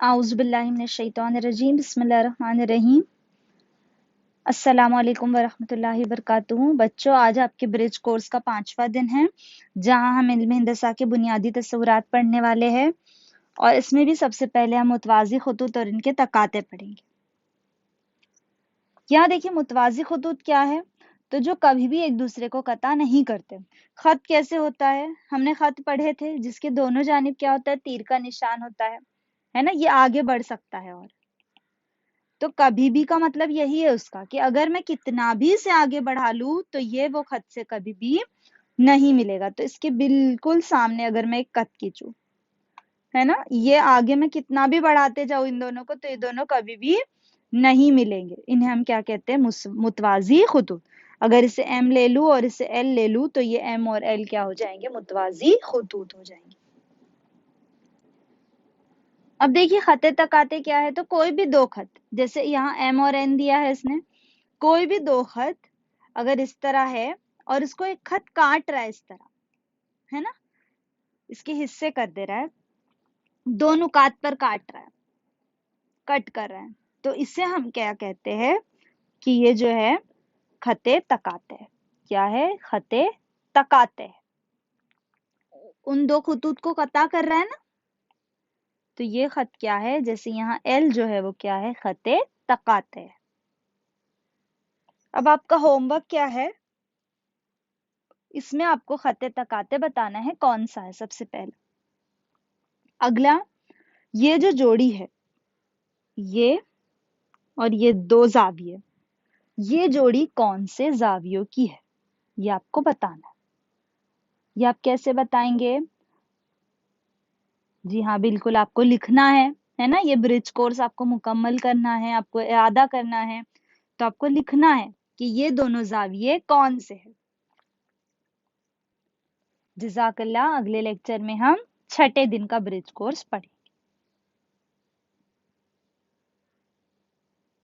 आउज़ु बिल्लाहि मिनश्शैतानिर्रजीम बिस्मिल्लाहिर्रहमानिर्रहीम। अस्सलामु अलैकुम वरहमतुल्लाहि वबरकातुहू। बच्चों, आज आपके ब्रिज कोर्स का 5वां दिन है, जहां हम इल्म हिंदसा के बुनियादी तस्वुरात पढ़ने वाले हैं। और इसमें भी सबसे पहले हम मुतवाज़ी खुतूत और इनके तकाते पढ़ेंगे। यहाँ देखिए, मुतवाज़ी खुतूत क्या है? तो जो कभी भी एक दूसरे को कता नहीं करते। खत कैसे होता है? हमने खत पढ़े थे, जिसके दोनों जानिब क्या होता है? तीर का निशान होता है ना? ये आगे बढ़ सकता है। और तो कभी भी का मतलब यही है उसका कि अगर मैं कितना भी इसे आगे बढ़ा लूं तो ये वो खत से कभी भी नहीं मिलेगा। तो इसके बिल्कुल सामने अगर मैं एक कत खींचूं, है ना, ये आगे मैं कितना भी बढ़ाते जाऊं इन दोनों को, तो ये दोनों कभी भी नहीं मिलेंगे। इन्हें हम क्या कहते हैं? मुतवाजी खुतूत। अगर इसे एम ले लूं और इसे एल ले लूं तो ये एम और एल क्या हो जाएंगे? मुतवाजी खुतूत हो जाएंगे। अब देखिए, खते तकाते क्या है? तो कोई भी दो खत, जैसे यहाँ एम और एन दिया है इसने, कोई भी दो खत अगर इस तरह है और इसको एक खत काट रहा है इस तरह, है ना, इसके हिस्से कर दे रहा है, दो नुकात पर काट रहा है, कट कर रहा है, तो इसे हम क्या कहते हैं? कि ये जो है खते तकाते है। क्या है? खते तकाते है। उन दो खतूत को कता कर रहा है ना, तो ये खत क्या है? जैसे यहाँ एल जो है वो क्या है? खते तकाते है। अब आपका होमवर्क क्या है? इसमें आपको खते तकाते बताना है कौन सा है सबसे पहले। अगला, ये जो जोड़ी है, ये और ये दो जाविये, ये जोड़ी कौन से जावियों की है? ये आपको बताना है। ये आप कैसे बताएंगे? जी हाँ, बिल्कुल आपको लिखना है ना। ये ब्रिज कोर्स आपको मुकम्मल करना है, आपको इरादा करना है, तो आपको लिखना है कि ये दोनों जाविये कौन से हैं। जज़ाकल्लाह। अगले लेक्चर में हम 6ठे दिन का ब्रिज कोर्स पढ़ेंगे।